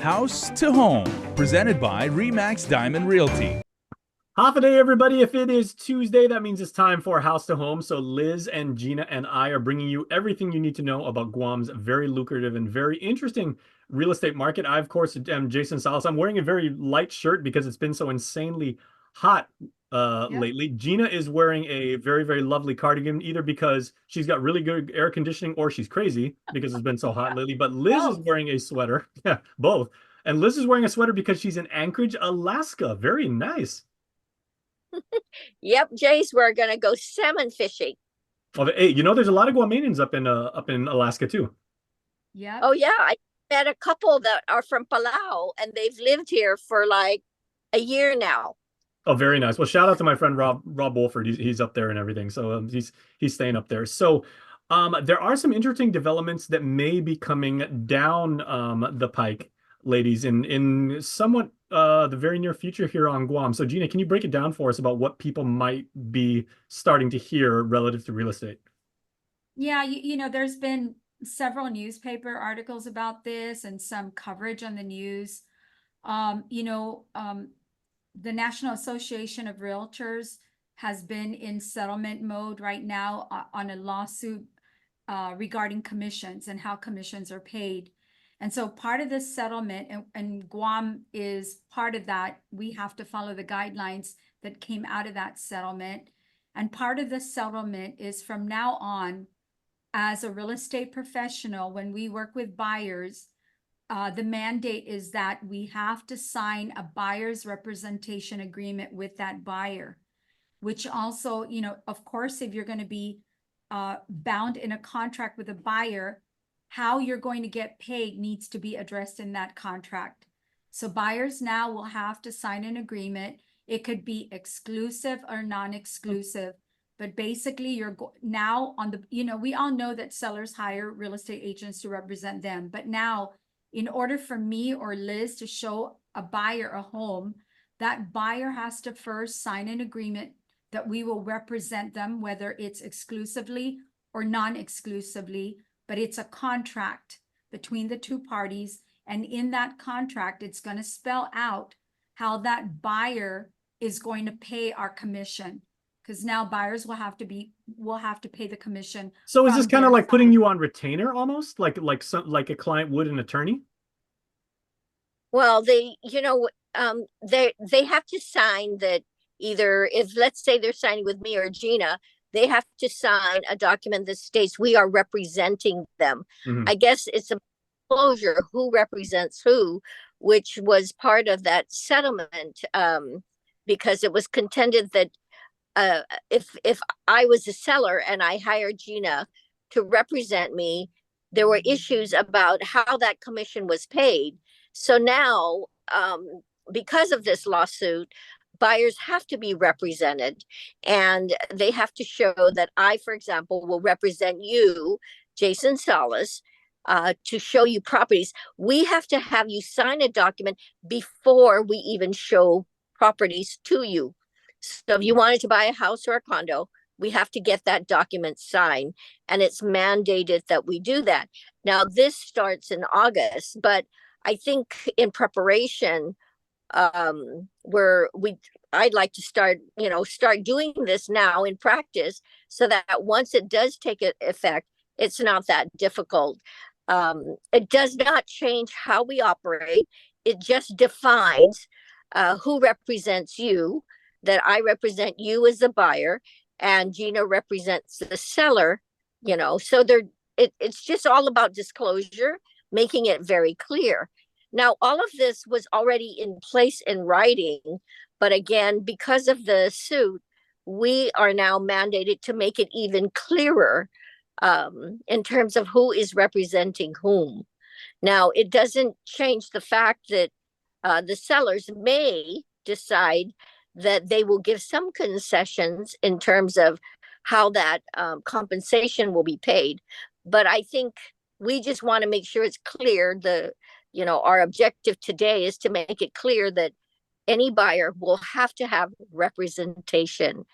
House to Home, presented by Remax Diamond Realty. Half a day, everybody. If it is Tuesday, that means it's time for House to Home. So Liz and Gina and I are bringing you everything you need to know about Guam's very lucrative and very interesting real estate market. I, of course, am Jason Salas. I'm wearing a very light shirt because it's been so insanely hot lately. Gina is wearing a very, very lovely cardigan, either because she's got really good air conditioning or she's crazy because it's been so hot lately. But Liz is wearing a sweater. Yeah, both. And Liz is wearing a sweater because she's in Anchorage, Alaska. Very nice. Yep, Jace, we're gonna go salmon fishing. Oh, hey, there's a lot of Guamanians up in Alaska too. Yeah. Oh yeah, I met a couple that are from Palau, and they've lived here for like a year now. Oh, very nice. Well, shout out to my friend Rob Wolford. He's up there and everything, so he's staying up there. So, there are some interesting developments that may be coming down the pike, ladies, in somewhat the very near future here on Guam. So Gina, can you break it down for us about what people might be starting to hear relative to real estate? Yeah, there's been several newspaper articles about this and some coverage on the news. The National Association of Realtors has been in settlement mode right now on a lawsuit regarding commissions and how commissions are paid. And so part of this settlement, and Guam is part of that, we have to follow the guidelines that came out of that settlement. And part of the settlement is from now on, as a real estate professional, when we work with buyers, the mandate is that we have to sign a buyer's representation agreement with that buyer, which also, of course, if you're going to be bound in a contract with a buyer, how you're going to get paid needs to be addressed in that contract. So buyers now will have to sign an agreement. It could be exclusive or non-exclusive, but basically you're now on the, we all know that sellers hire real estate agents to represent them. But now, in order for me or Liz to show a buyer a home, that buyer has to first sign an agreement that we will represent them, whether it's exclusively or non-exclusively, but it's a contract between the two parties. And in that contract, it's going to spell out how that buyer is going to pay our commission. Because now buyers will have to pay the commission. So is this kind of like putting you on retainer almost, like a client would an attorney? Well, they have to sign that, either if, let's say, they're signing with me or Gina, they have to sign a document that states we are representing them. Mm-hmm. I guess it's a closure, who represents who, which was part of that settlement, because it was contended that if I was a seller and I hired Gina to represent me, there were issues about how that commission was paid. So now, because of this lawsuit, buyers have to be represented, and they have to show that I, for example, will represent you, Jason Salas, to show you properties. We have to have you sign a document before we even show properties to you. So if you wanted to buy a house or a condo, we have to get that document signed, and it's mandated that we do that. Now, this starts in August, but I think in preparation, I'd like to start doing this now in practice, so that once it does take effect, it's not that difficult. It does not change how we operate. It just defines who represents you, that I represent you as a buyer and Gina represents the seller, so it's just all about disclosure, making it very clear. Now, all of this was already in place in writing, but again, because of the suit, we are now mandated to make it even clearer in terms of who is representing whom. Now, it doesn't change the fact that the sellers may decide that they will give some concessions in terms of how that compensation will be paid. But I think we just want to make sure it's clear. Our objective today is to make it clear that any buyer will have to have representation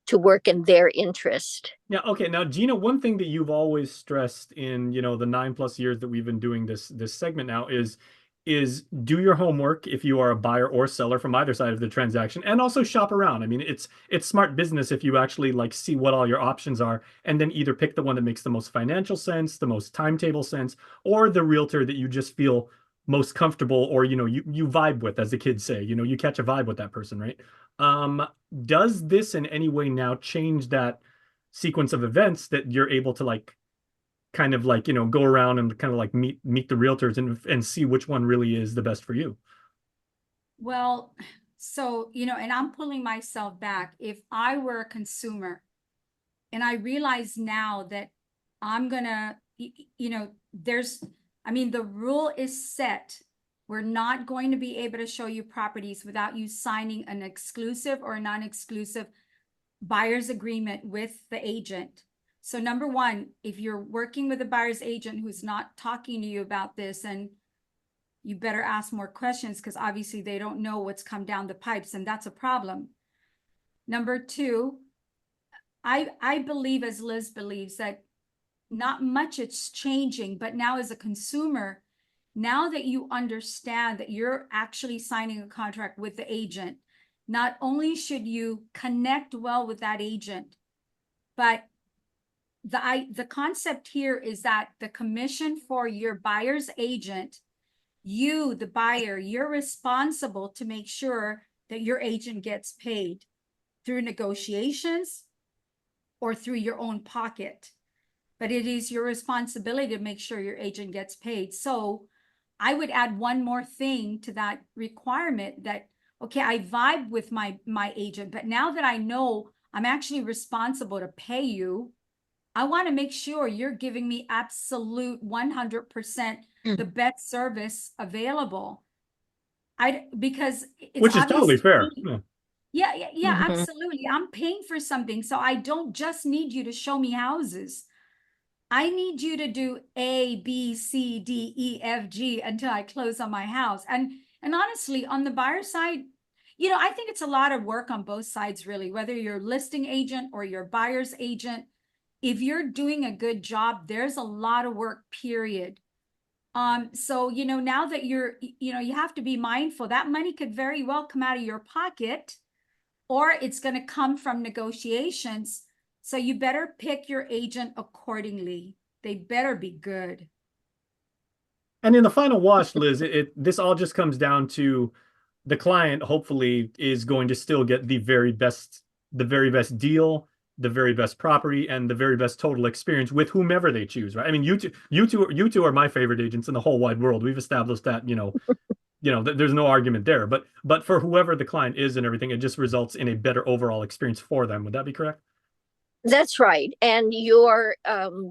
to work in their interest. Yeah. Okay. Now, Gina, one thing that you've always stressed in, the 9+ years that we've been doing this segment now is is do your homework if you are a buyer or seller from either side of the transaction, and also shop around. I mean, it's smart business if you actually like see what all your options are, and then either pick the one that makes the most financial sense, the most timetable sense, or the realtor that you just feel most comfortable, or you vibe with, as the kids say. You catch a vibe with that person, right? Does this in any way now change that sequence of events, that you're able to like kind of like go around and kind of like meet the realtors and see which one really is the best for you? Well, so, and I'm pulling myself back. If I were a consumer and I realize now that I'm gonna, the rule is set. We're not going to be able to show you properties without you signing an exclusive or non-exclusive buyer's agreement with the agent. So number one, if you're working with a buyer's agent who's not talking to you about this, and you better ask more questions, because obviously they don't know what's come down the pipes, and that's a problem. Number two, I believe, as Liz believes, that not much it's changing, but now as a consumer, now that you understand that you're actually signing a contract with the agent, not only should you connect well with that agent, but the concept here is that the commission for your buyer's agent, you, the buyer, you're responsible to make sure that your agent gets paid through negotiations or through your own pocket. But it is your responsibility to make sure your agent gets paid. So I would add one more thing to that requirement, that, okay, I vibe with my agent, but now that I know I'm actually responsible to pay you, I want to make sure you're giving me absolute 100% the best service available. Because it's Which is totally fair. Yeah, absolutely. I'm paying for something, so I don't just need you to show me houses. I need you to do A, B, C, D, E, F, G until I close on my house. And honestly, on the buyer side, I think it's a lot of work on both sides, really, whether you're a listing agent or your buyer's agent. If you're doing a good job, there's a lot of work, period. So, now that you have to be mindful that money could very well come out of your pocket, or it's going to come from negotiations. So you better pick your agent accordingly. They better be good. And in the final wash, Liz, this all just comes down to the client hopefully is going to still get the very best deal, the very best property, and the very best total experience with whomever they choose, right? I mean, you two are my favorite agents in the whole wide world. We've established that, there's no argument there. But for whoever the client is and everything, it just results in a better overall experience for them. Would that be correct? That's right. And your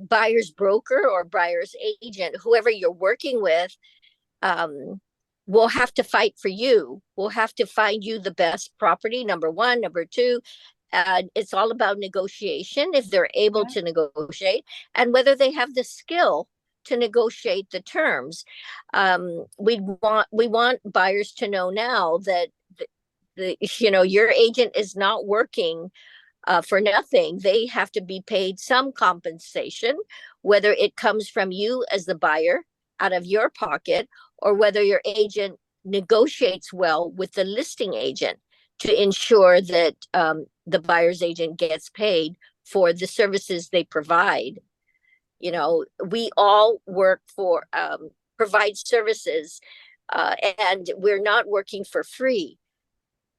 buyer's broker or buyer's agent, whoever you're working with, will have to fight for you. Will have to find you the best property, number one. Number two, it's all about negotiation, if they're able to negotiate, and whether they have the skill to negotiate the terms. We want buyers to know now that your agent is not working for nothing. They have to be paid some compensation, whether it comes from you as the buyer out of your pocket, or whether your agent negotiates well with the listing agent to ensure that the buyer's agent gets paid for the services they provide. We all work for provide services, and we're not working for free.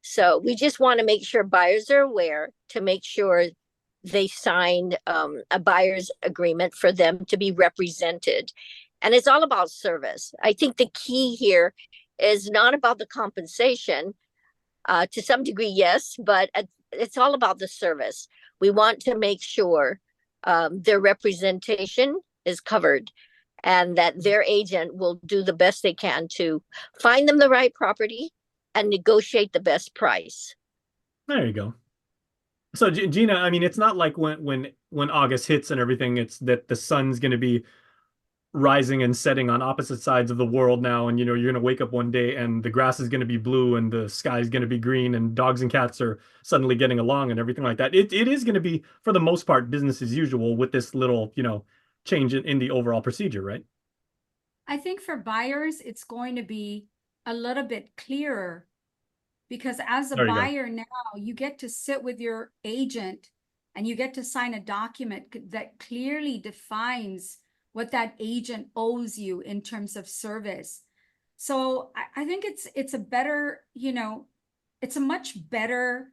So we just want to make sure buyers are aware, to make sure they signed a buyer's agreement for them to be represented. And it's all about service. I think the key here is not about the compensation. To some degree, yes, but it's all about the service. We want to make sure their representation is covered, and that their agent will do the best they can to find them the right property and negotiate the best price. There you go. So Gina, I mean, it's not like when August hits and everything, it's that the sun's going to be rising and setting on opposite sides of the world now, and you're going to wake up one day and the grass is going to be blue and the sky is going to be green and dogs and cats are suddenly getting along and everything like that. It is going to be, for the most part, business as usual with this little change in the overall procedure, right? I think for buyers, it's going to be a little bit clearer because as a There you go. buyer now, you get to sit with your agent and you get to sign a document that clearly defines what that agent owes you in terms of service. So I think it's a better, it's a much better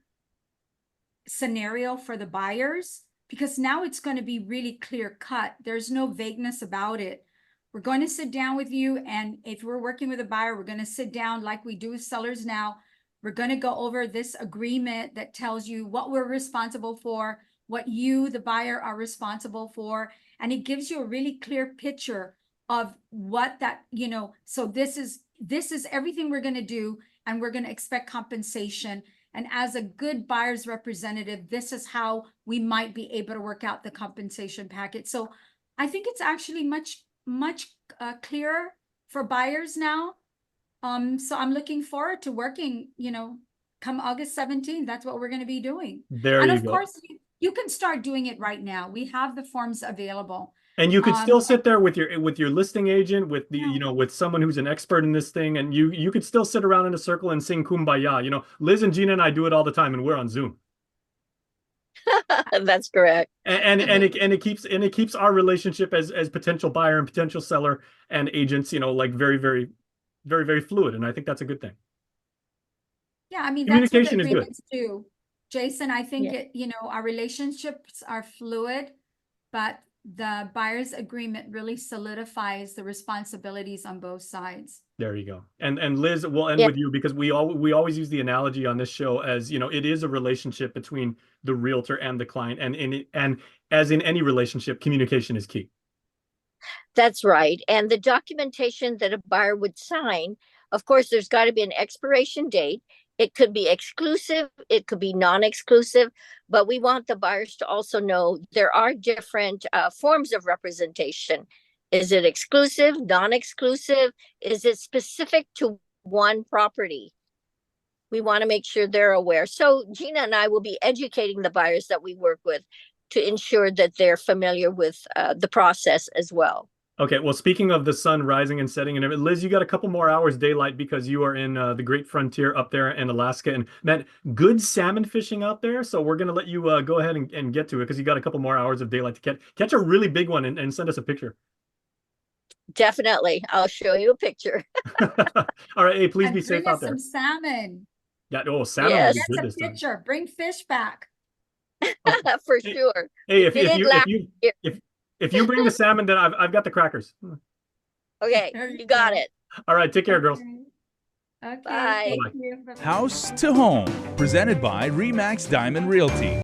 scenario for the buyers because now it's going to be really clear cut. There's no vagueness about it. We're going to sit down with you, and if we're working with a buyer, we're going to sit down like we do with sellers now. We're going to go over this agreement that tells you what we're responsible for, what you, the buyer, are responsible for, and it gives you a really clear picture of what that, so this is everything we're going to do, and we're going to expect compensation. And as a good buyer's representative, this is how we might be able to work out the compensation package. So I think it's actually much clearer for buyers now. So I'm looking forward to working, come August 17th. That's what we're going to be doing. There And you of go. course, you can start doing it right now. We have the forms available. And you could still sit there with your listing agent, with the Yeah. with someone who's an expert in this thing, and you could still sit around in a circle and sing Kumbaya. Liz and Gina and I do it all the time, and we're on Zoom. That's correct. And it keeps our relationship as potential buyer and potential seller and agents, like very, very, very, very fluid. And I think that's a good thing. Yeah, I mean, that's what the Communication is good. agreements do. Jason, I think Yeah. our relationships are fluid, but the buyer's agreement really solidifies the responsibilities on both sides. There you go. And Liz, we'll end Yeah. with you because we always use the analogy on this show as, it is a relationship between the realtor and the client. And as in any relationship, communication is key. That's right. And the documentation that a buyer would sign, of course, there's got to be an expiration date. It could be exclusive, it could be non-exclusive, but we want the buyers to also know there are different forms of representation. Is it exclusive, non-exclusive? Is it specific to one property? We want to make sure they're aware. So Gina and I will be educating the buyers that we work with to ensure that they're familiar with the process as well. Okay, well, speaking of the sun rising and setting and everything, Liz, you got a couple more hours daylight because you are in the great frontier up there in Alaska. And man, good salmon fishing out there. So we're going to let you go ahead and get to it because you got a couple more hours of daylight to catch a really big one and send us a picture. Definitely. I'll show you a picture. All right, hey, please And be safe bring out us there. some salmon. Yeah, salmon Yes. will be good Get this some time. picture. Bring fish back. For sure. Hey, Year. if you bring the salmon, then I've got the crackers. Okay, There you you got go. it. All right, take care, girls. Okay. Bye. Thank Bye-bye. you. Bye-bye. House to Home, presented by RE/MAX Diamond Realty.